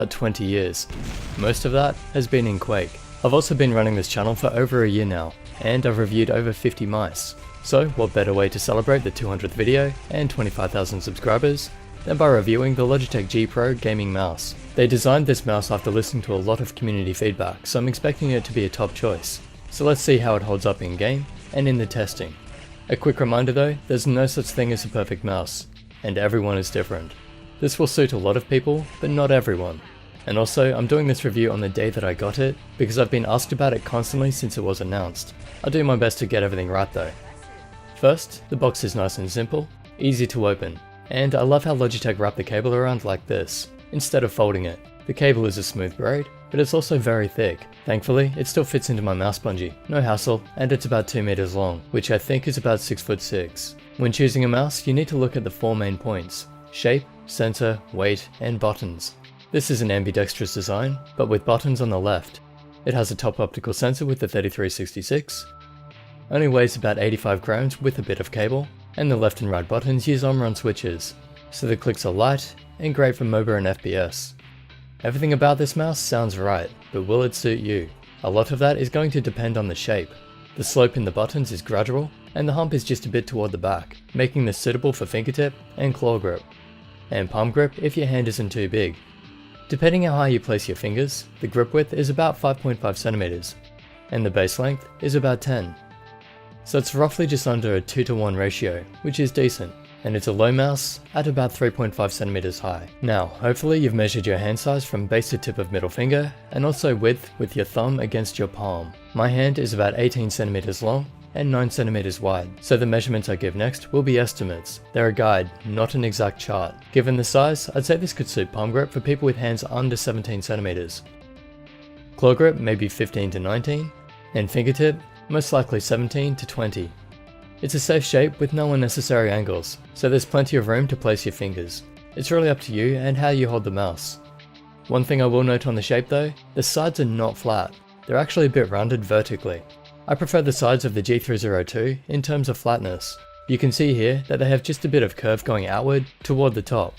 20 years. Most of that has been in Quake. I've also been running this channel for over a year now, and I've reviewed over 50 mice. So what better way to celebrate the 200th video and 25,000 subscribers than by reviewing the Logitech G Pro gaming mouse. They designed this mouse after listening to a lot of community feedback, so I'm expecting it to be a top choice. So let's see how it holds up in game and in the testing. A quick reminder though, there's no such thing as a perfect mouse, and everyone is different. This will suit a lot of people, but not everyone. And also, I'm doing this review on the day that I got it, because I've been asked about it constantly since it was announced. I'll do my best to get everything right though. First, the box is nice and simple, easy to open, and I love how Logitech wrapped the cable around like this, instead of folding it. The cable is a smooth braid, but it's also very thick. Thankfully, it still fits into my mouse bungee, no hassle, and it's about 2 meters long, which I think is about 6'6". When choosing a mouse, you need to look at the 4 main points: shape, sensor, weight, and buttons. This is an ambidextrous design, but with buttons on the left. It has a top optical sensor with the 3366, only weighs about 85 grams with a bit of cable, and the left and right buttons use on-run switches, so the clicks are light and great for MOBA and FPS. Everything about this mouse sounds right, but will it suit you? A lot of that is going to depend on the shape. The slope in the buttons is gradual, and the hump is just a bit toward the back, making this suitable for fingertip and claw grip, and palm grip if your hand isn't too big. Depending how high you place your fingers, the grip width is about 5.5 centimeters, and the base length is about 10. So it's roughly just under a 2:1 ratio, which is decent, and it's a low mouse at about 3.5 centimeters high. Now, hopefully you've measured your hand size from base to tip of middle finger, and also width with your thumb against your palm. My hand is about 18 centimeters long, and 9 centimeters wide, so the measurements I give next will be estimates. They're a guide, not an exact chart. Given the size, I'd say this could suit palm grip for people with hands under 17 centimeters. Claw grip maybe 15 to 19, and fingertip most likely 17 to 20. It's a safe shape with no unnecessary angles, so there's plenty of room to place your fingers. It's really up to you and how you hold the mouse. One thing I will note on the shape though, the sides are not flat. They're actually a bit rounded vertically. I prefer the sides of the G302 in terms of flatness. You can see here that they have just a bit of curve going outward toward the top,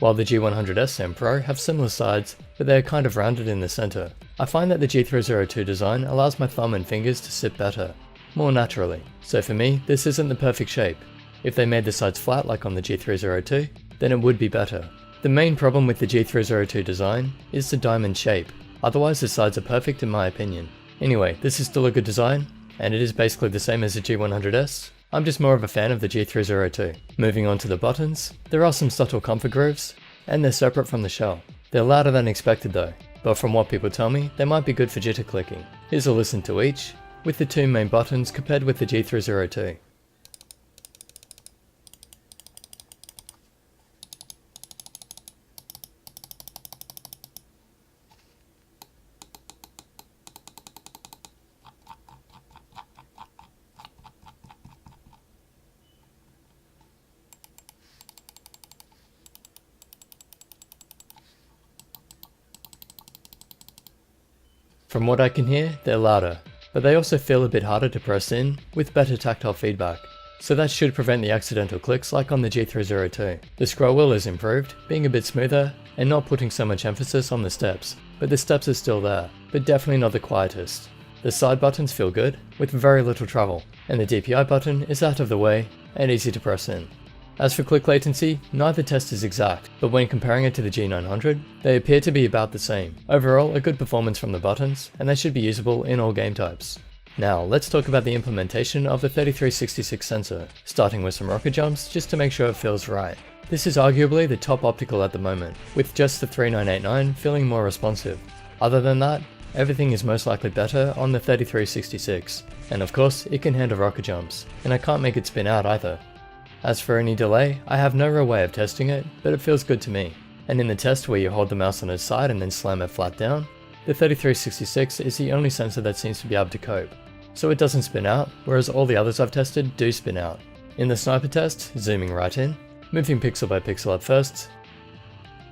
while the G100S and Pro have similar sides, but they are kind of rounded in the center. I find that the G302 design allows my thumb and fingers to sit better, more naturally. So for me, this isn't the perfect shape. If they made the sides flat like on the G302, then it would be better. The main problem with the G302 design is the diamond shape. Otherwise the sides are perfect in my opinion. Anyway, this is still a good design, and it is basically the same as the G100S. I'm just more of a fan of the G302. Moving on to the buttons, there are some subtle comfort grooves, and they're separate from the shell. They're louder than expected though, but from what people tell me, they might be good for jitter clicking. Here's a listen to each, with the 2 main buttons compared with the G302. From what I can hear, they're louder, but they also feel a bit harder to press in with better tactile feedback, so that should prevent the accidental clicks like on the G302. The scroll wheel is improved, being a bit smoother and not putting so much emphasis on the steps, but the steps are still there, but definitely not the quietest. The side buttons feel good, with very little travel, and the DPI button is out of the way and easy to press in. As for click latency, neither test is exact, but when comparing it to the G900, they appear to be about the same. Overall, a good performance from the buttons, and they should be usable in all game types. Now, let's talk about the implementation of the 3366 sensor, starting with some rocket jumps just to make sure it feels right. This is arguably the top optical at the moment, with just the 3989 feeling more responsive. Other than that, everything is most likely better on the 3366, and of course, it can handle rocket jumps, and I can't make it spin out either. As for any delay, I have no real way of testing it, but it feels good to me. And in the test where you hold the mouse on its side and then slam it flat down, the 3366 is the only sensor that seems to be able to cope. So it doesn't spin out, whereas all the others I've tested do spin out. In the sniper test, zooming right in, moving pixel by pixel at first,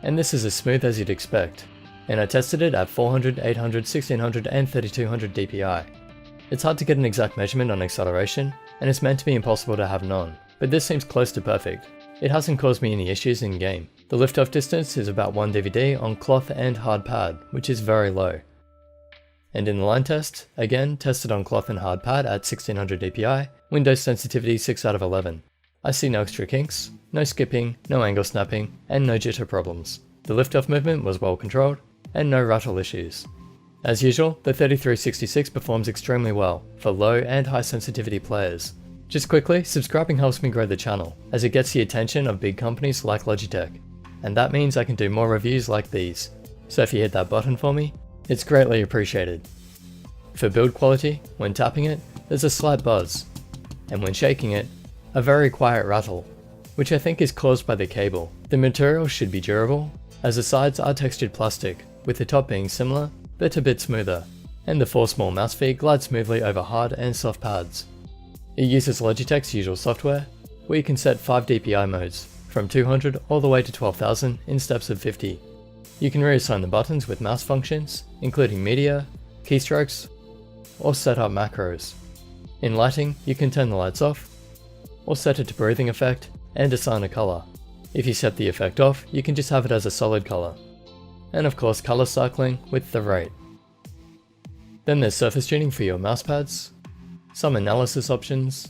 and this is as smooth as you'd expect. And I tested it at 400, 800, 1600 and 3200 DPI. It's hard to get an exact measurement on acceleration, and it's meant to be impossible to have none, but this seems close to perfect. it hasn't caused me any issues in game. The lift-off distance is about 1 DVD on cloth and hard pad, which is very low. And in the line test, again tested on cloth and hard pad at 1600 dpi, Windows sensitivity 6 out of 11. I see no extra kinks, no skipping, no angle snapping, and no jitter problems. The lift-off movement was well controlled, and no rattle issues. As usual, the 3366 performs extremely well for low and high sensitivity players. Just quickly, subscribing helps me grow the channel, as it gets the attention of big companies like Logitech, and that means I can do more reviews like these, so if you hit that button for me, it's greatly appreciated. For build quality, when tapping it, there's a slight buzz, and when shaking it, a very quiet rattle, which I think is caused by the cable. The material should be durable, as the sides are textured plastic, with the top being similar, but a bit smoother, and the 4 small mouse feet glide smoothly over hard and soft pads. It uses Logitech's usual software, where you can set 5 DPI modes, from 200 all the way to 12,000 in steps of 50. You can reassign the buttons with mouse functions, including media, keystrokes, or set up macros. In lighting, you can turn the lights off, or set it to breathing effect, and assign a color. If you set the effect off, you can just have it as a solid color. And of course color cycling with the rate. Then there's surface tuning for your mouse pads, some analysis options,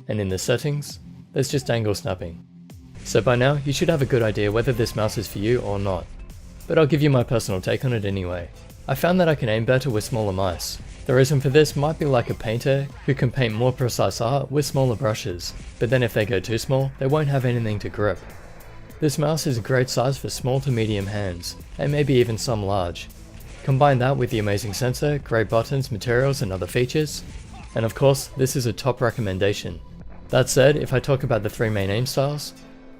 and in the settings, there's just angle snapping. So by now, you should have a good idea whether this mouse is for you or not, but I'll give you my personal take on it anyway. I found that I can aim better with smaller mice. The reason for this might be like a painter who can paint more precise art with smaller brushes, but then if they go too small, they won't have anything to grip. This mouse is a great size for small to medium hands, and maybe even some large. Combine that with the amazing sensor, great buttons, materials, and other features, and of course, this is a top recommendation. That said, if I talk about the 3 main aim styles,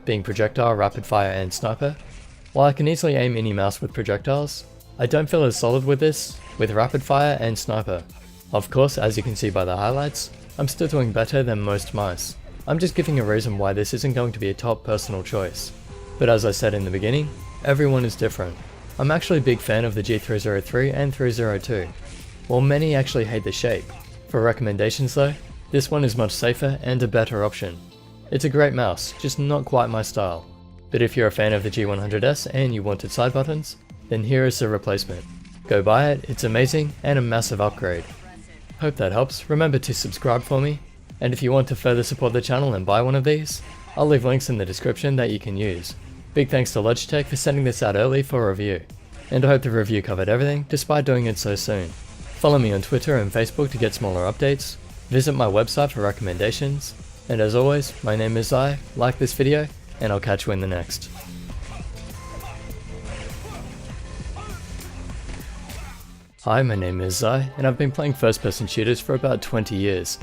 being projectile, rapid fire, and sniper, while I can easily aim any mouse with projectiles, I don't feel as solid with this, with rapid fire and sniper. Of course, as you can see by the highlights, I'm still doing better than most mice. I'm just giving a reason why this isn't going to be a top personal choice. But as I said in the beginning, everyone is different. I'm actually a big fan of the G303 and 302, while many actually hate the shape. For recommendations though, this one is much safer and a better option. It's a great mouse, just not quite my style. But if you're a fan of the G100S and you wanted side buttons, then here is the replacement. Go buy it, it's amazing and a massive upgrade. Hope that helps. Remember to subscribe for me, and if you want to further support the channel and buy one of these, I'll leave links in the description that you can use. Big thanks to Logitech for sending this out early for a review, and I hope the review covered everything despite doing it so soon. Follow me on Twitter and Facebook to get smaller updates, visit my website for recommendations, and as always, my name is Zai, like this video, and I'll catch you in the next. Hi, my name is Zai, and I've been playing first-person shooters for about 20 years.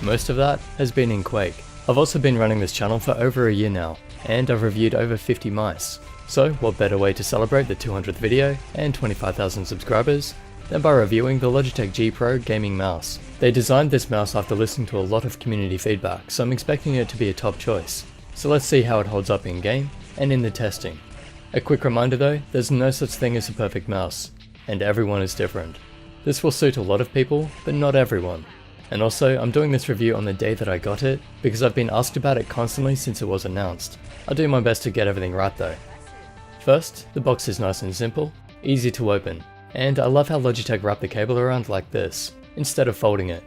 Most of that has been in Quake. I've also been running this channel for over a year now, and I've reviewed over 50 mice. So what better way to celebrate the 200th video and 25,000 subscribers than by reviewing the Logitech G Pro gaming mouse. They designed this mouse after listening to a lot of community feedback, so I'm expecting it to be a top choice. So let's see how it holds up in game and in the testing. A quick reminder though, there's no such thing as a perfect mouse, and everyone is different. This will suit a lot of people, but not everyone. And also, I'm doing this review on the day that I got it, because I've been asked about it constantly since it was announced. I'll do my best to get everything right though. First, the box is nice and simple, easy to open, and I love how Logitech wrapped the cable around like this, instead of folding it.